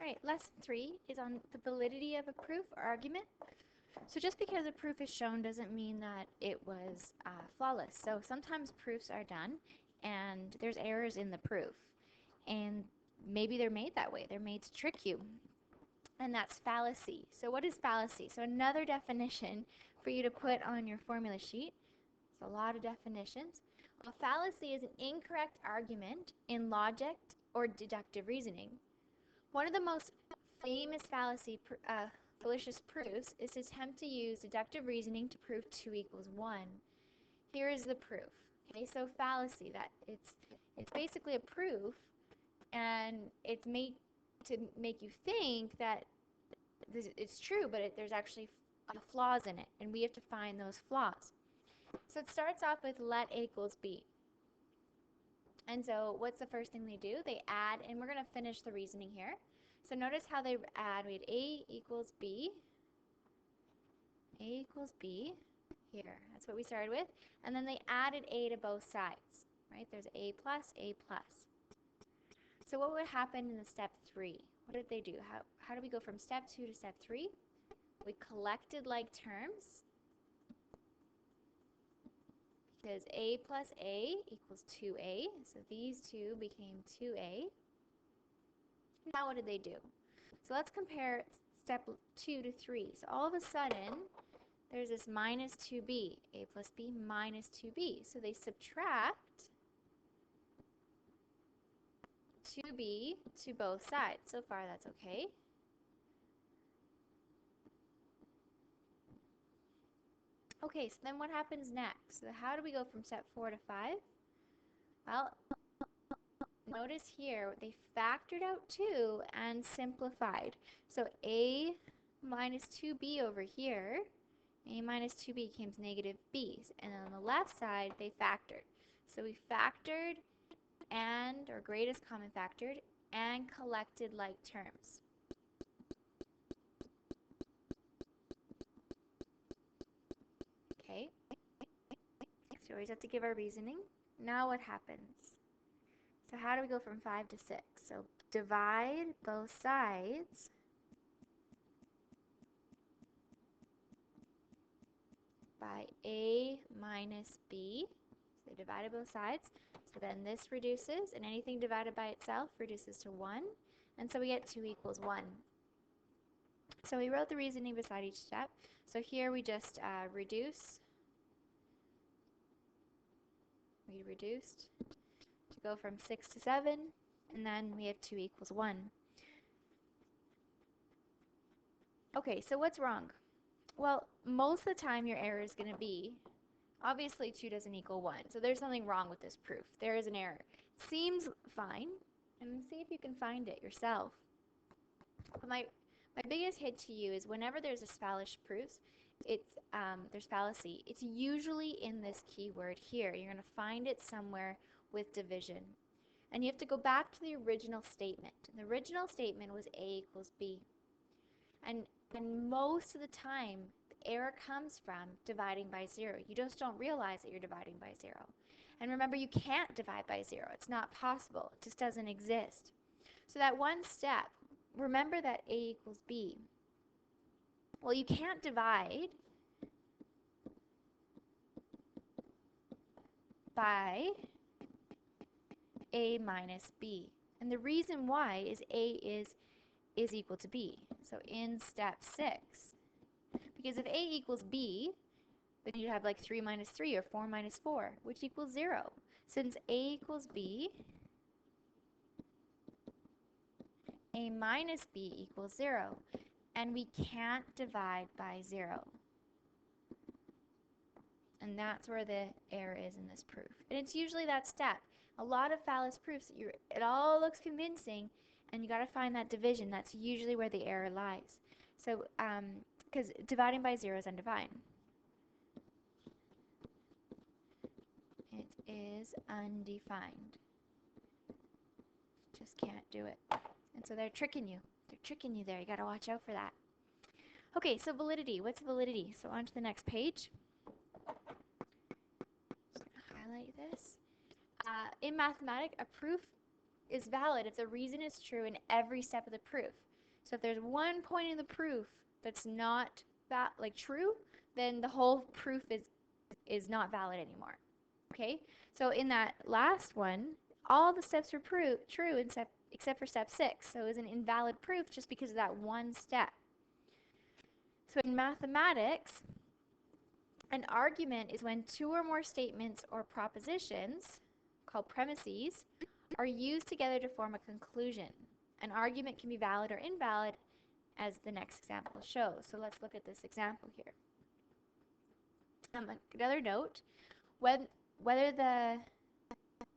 Alright, lesson 3 is on the validity of a proof or argument. So just because a proof is shown doesn't mean that it was flawless. So sometimes proofs are done and there's errors in the proof. And maybe they're made that way. They're made to trick you. And that's fallacy. So what is fallacy? So another definition for you to put on your formula sheet. It's a lot of definitions. A fallacy is an incorrect argument in logic or deductive reasoning. One of the most famous fallacious proofs is to attempt to use deductive reasoning to prove 2 equals 1. Here is the proof. Okay, so fallacy, that it's basically a proof, and it's made to make you think that it's true, but there's actually flaws in it, and we have to find those flaws. So it starts off with let A equals B. And so what's the first thing they do? They add, and we're going to finish the reasoning here. So notice how they add. We had A equals B. A equals B here. That's what we started with. And then they added A to both sides, right? There's A plus, A plus. So what would happen in the step 3? What did they do? How do we go from step 2 to step 3? We collected like terms. Because A plus A equals 2A. So these two became 2A. Now what did they do? So let's compare step 2 to 3. So all of a sudden, there's this minus 2B. A plus B minus 2B. So they subtract 2B to both sides. So far, that's okay. Okay, so then what happens next? So how do we go from step 4 to 5? Well, notice here, they factored out 2 and simplified. So A minus 2B over here, A minus 2B becomes negative B. And on the left side, they factored. So we factored and, or greatest common factored, and collected like terms. Okay? So we always have to give our reasoning. Now what happens? So how do we go from 5 to 6? So divide both sides by A minus B. So they divided both sides. So then this reduces, and anything divided by itself reduces to 1. And so we get 2 equals 1. So we wrote the reasoning beside each step. So here we just reduce. We reduced to go from 6 to 7, and then we have 2 equals 1. Okay, so what's wrong? Well, most of the time your error is going to be, obviously 2 doesn't equal 1, so there's something wrong with this proof. There is an error. Seems fine, and see if you can find it yourself. But my biggest hit to you is whenever there's a fallacious proofs, there's fallacy. It's usually in this keyword here. You're going to find it somewhere with division. And you have to go back to the original statement. And the original statement was A equals B. And most of the time, the error comes from dividing by 0. You just don't realize that you're dividing by 0. And remember, you can't divide by 0. It's not possible. It just doesn't exist. So that one step, remember that A equals B. Well, you can't divide by A minus B. And the reason why is A is equal to B. So in step 6, because if A equals B, then you'd have like 3 minus 3 or 4 minus 4, which equals 0. Since A equals B, A minus B equals 0. And we can't divide by 0. And that's where the error is in this proof. And it's usually that step. A lot of fallacious proofs, it all looks convincing, and you got to find that division. That's usually where the error lies. So, because dividing by 0 is undefined. It is undefined. Just can't do it. And so they're tricking you. They're tricking you there. You got to watch out for that. Okay, so validity. What's validity? So on to the next page. Just highlight this. In mathematics, a proof is valid if the reason is true in every step of the proof. So if there's one point in the proof that's not that like true, then the whole proof is not valid anymore. Okay? So in that last one, all the steps were true except for step 6. So it was an invalid proof just because of that one step. So in mathematics, an argument is when two or more statements or propositions, called premises, are used together to form a conclusion. An argument can be valid or invalid, as the next example shows. So let's look at this example here. Another note, whether the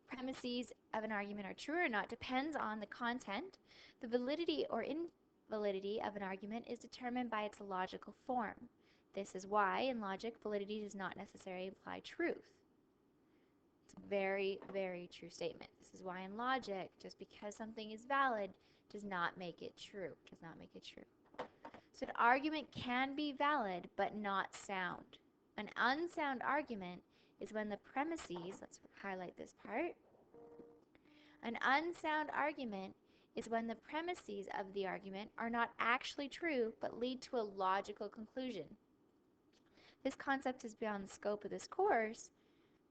premises of an argument are true or not depends on the content. The validity or invalidity of an argument is determined by its logical form. This is why, in logic, validity does not necessarily imply truth. It's a very, very true statement. This is why, in logic, just because something is valid does not make it true. Does not make it true. So an argument can be valid, but not sound. An unsound argument is when the premises, let's highlight this part. An unsound argument is when the premises of the argument are not actually true, but lead to a logical conclusion. This concept is beyond the scope of this course,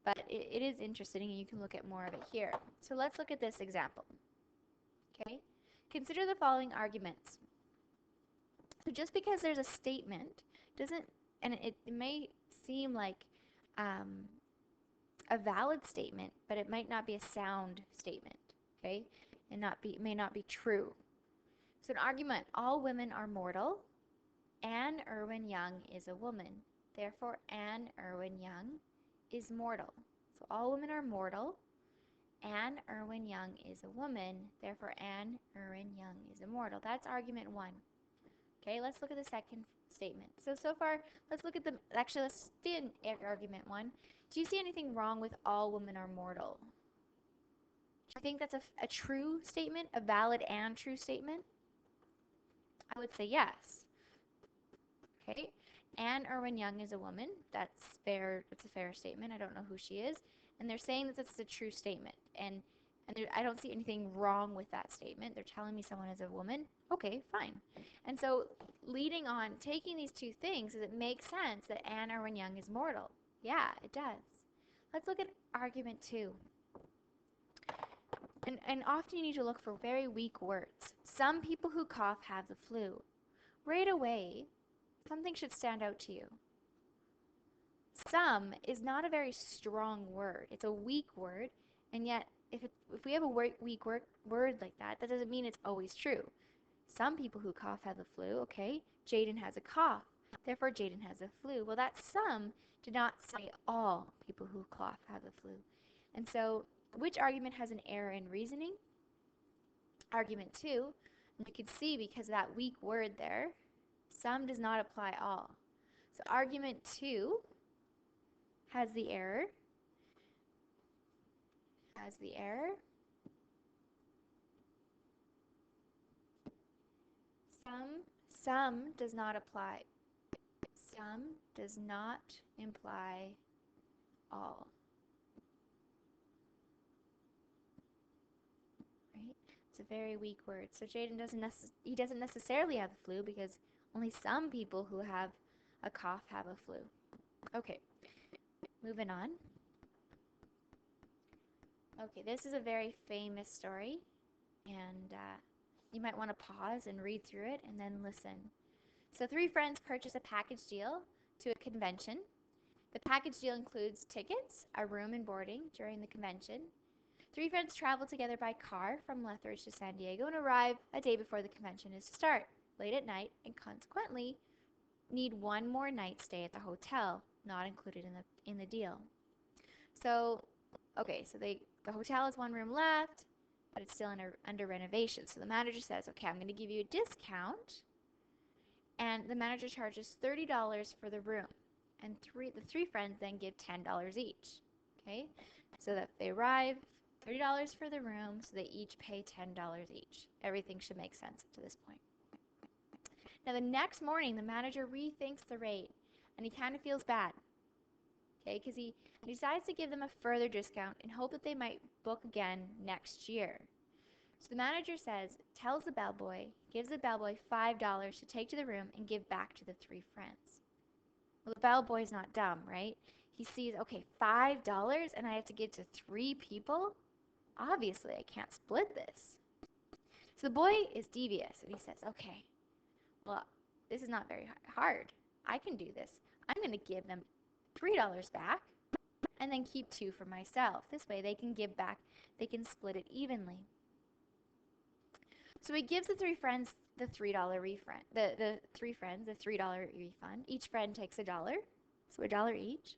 but it is interesting and you can look at more of it here. So let's look at this example. Okay? Consider the following arguments. So just because there's a statement doesn't, and it may seem like a valid statement, but it might not be a sound statement, okay? And may not be true. So an argument, all women are mortal. Anne Irwin Young is a woman. Therefore, Anne Irwin Young is mortal. So all women are mortal. Anne Irwin Young is a woman. Therefore, Anne Irwin Young is immortal. That's argument 1. Okay, let's look at the second statement. So far, let's look at let's spin argument 1. Do you see anything wrong with all women are mortal? Do you think that's a true statement, a valid and true statement? I would say yes. Okay, Anne Irwin Young is a woman. That's fair. That's a fair statement. I don't know who she is. And they're saying that that's a true statement. And I don't see anything wrong with that statement. They're telling me someone is a woman. Okay, fine. And so leading on, taking these two things, does it make sense that Anne Irwin Young is mortal? Yeah, it does. Let's look at argument 2. And often you need to look for very weak words. Some people who cough have the flu. Right away, something should stand out to you. Some is not a very strong word. It's a weak word, and yet if we have a weak word like that, that doesn't mean it's always true. Some people who cough have the flu. Okay, Jaden has a cough. Therefore, Jaden has the flu. Well, that some did not say all people who cough have the flu. And so, which argument has an error in reasoning? Argument 2. And you can see because of that weak word there, some does not apply all. So argument 2 has the error. Some does not apply. Some does not imply all. Right? It's a very weak word. So Jaden doesn't necessarily have the flu because only some people who have a cough have a flu. Okay, moving on. Okay, this is a very famous story, and you might want to pause and read through it and then listen. So 3 friends purchase a package deal to a convention. The package deal includes tickets, a room and boarding during the convention. 3 friends travel together by car from Lethbridge to San Diego and arrive a day before the convention is to start, late at night, and consequently need one more night stay at the hotel, not included in the deal. So, okay, so the hotel has 1 room left, but it's still under renovation. So the manager says, okay, I'm going to give you a discount, and the manager charges $30 for the room, and the 3 friends then give $10 each. Okay, so that they arrive, $30 for the room, so they each pay $10 each. Everything should make sense up to this point. Now the next morning, the manager rethinks the rate, and he kind of feels bad. Okay, because he decides to give them a further discount in hope that they might book again next year. So the manager tells the bellboy, gives the bellboy $5 to take to the room and give back to the three friends. Well, the bellboy's not dumb, right? He sees, okay, $5 and I have to give to three people? Obviously, I can't split this. So the boy is devious and he says, okay, well, this is not very hard. I can do this. I'm going to give them $3 back and then keep 2 for myself. This way they can give back, they can split it evenly. So he gives the three friends the $3 refund. The three friends the $3 refund. Each friend takes $1, so $1 each.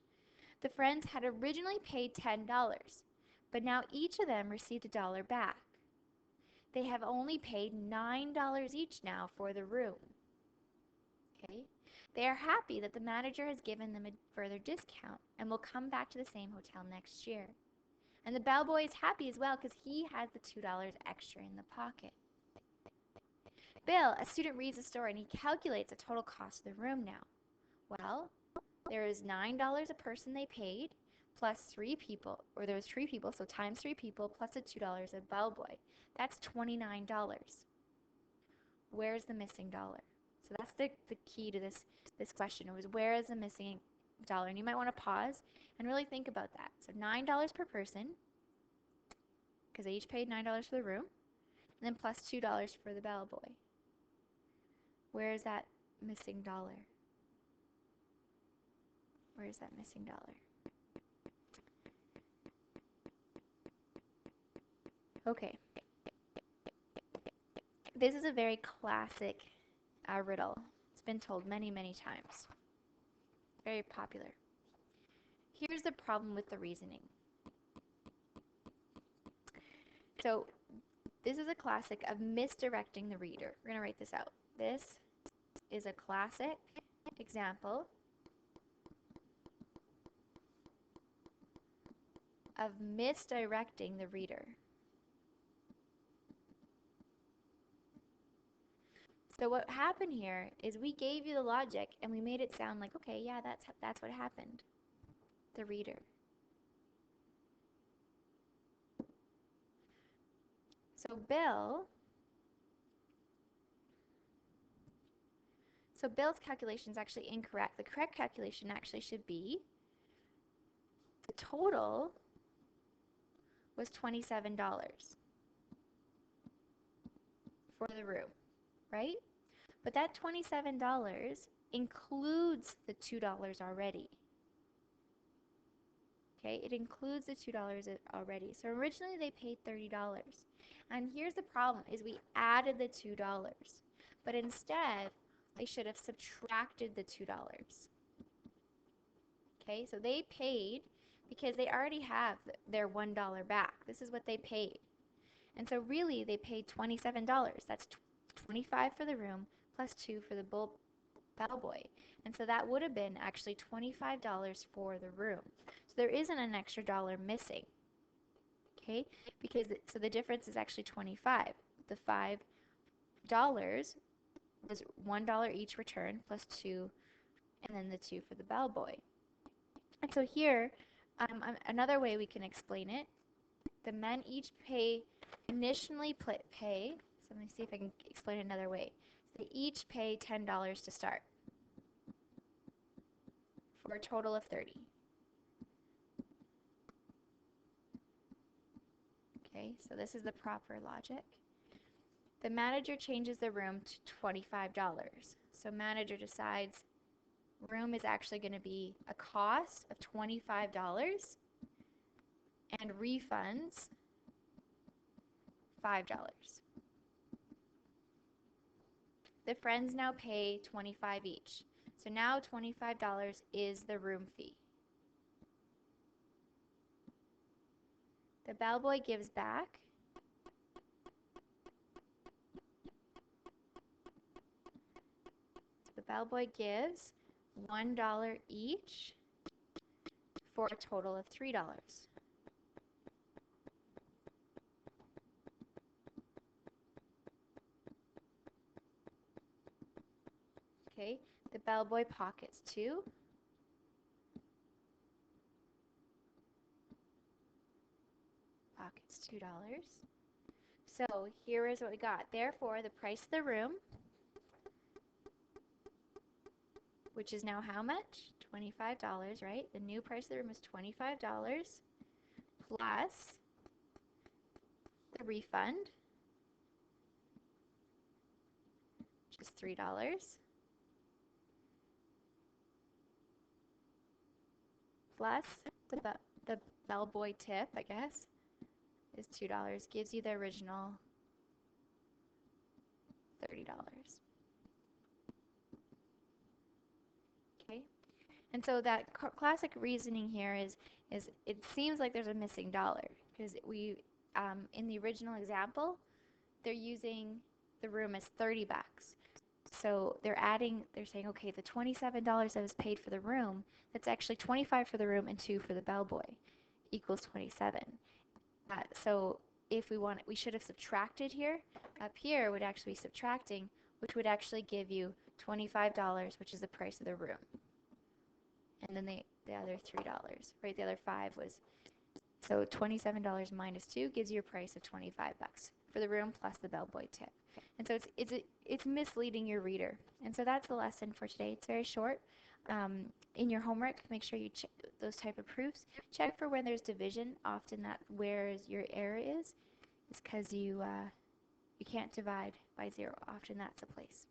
The friends had originally paid $10, but now each of them received $1 back. They have only paid $9 each now for the room. Okay? They are happy that the manager has given them a further discount and will come back to the same hotel next year. And the bellboy is happy as well because he has the $2 extra in the pocket. Bill, a student, reads the story and he calculates the total cost of the room now. Well, there is $9 a person they paid plus 3 people, or there was 3 people, so times 3 people plus the $2 of bellboy. That's $29. Where's the missing dollar? So that's the key to this question. It was, where is the missing dollar? And you might want to pause and really think about that. So $9 per person, because they each paid $9 for the room, and then plus $2 for the bellboy. Where is that missing dollar? Where is that missing dollar? Okay. This is a very classic riddle. It's been told many, many times. Very popular. Here's the problem with the reasoning. So this is a classic of misdirecting the reader. We're going to write this out. This is a classic example of misdirecting the reader. So what happened here is we gave you the logic and we made it sound like, okay, yeah, that's what happened. The reader. So Bill's calculation is actually incorrect. The correct calculation actually should be the total was $27 for the room, right? But that $27 includes the $2 already. Okay, it includes the $2 already. So originally they paid $30. And here's the problem, is we added the $2. But instead, they should have subtracted the $2. Okay, so they paid because they already have their $1 back. This is what they paid. And so really they paid $27. That's $25 for the room plus 2 for the bellboy. And so that would have been actually $25 for the room. So there isn't an extra dollar missing. Okay? Because so the difference is actually 25. The $5 was $1 each return plus 2, and then the 2 for the bellboy. And so here, another way we can explain it, the men each initially pay, so let me see if I can explain it another way. They each pay $10 to start for a total of 30. Okay, so this is the proper logic. The manager changes the room to $25. So manager decides room is actually going to be a cost of $25 and refunds $5. The friends now pay $25 each. So now $25 is the room fee. The bellboy gives back the bellboy gives $1 each for a total of $3. Okay, the bellboy pockets $2. Pockets $2. So here is what we got. Therefore, the price of the room, which is now how much? $25, right? The new price of the room is $25 plus the refund, which is $3, plus the bellboy tip, I guess, is $2, gives you the original $30. Okay, and so that classic reasoning here is it seems like there's a missing dollar because in the original example they're using the room as 30 bucks. So they're saying, okay, the $27 that was paid for the room, that's actually 25 for the room and 2 for the bellboy equals 27. So if we should have subtracted here. Up here would actually be subtracting, which would actually give you $25, which is the price of the room. And then the other $3, right? The other 5 was, so $27 minus 2 gives you a price of 25 bucks for the room plus the bellboy tip. And so it's misleading your reader. And so that's the lesson for today. It's very short. In your homework, make sure you check those type of proofs. Check for when there's division. Often that where your error is because you can't divide by 0. Often that's the place.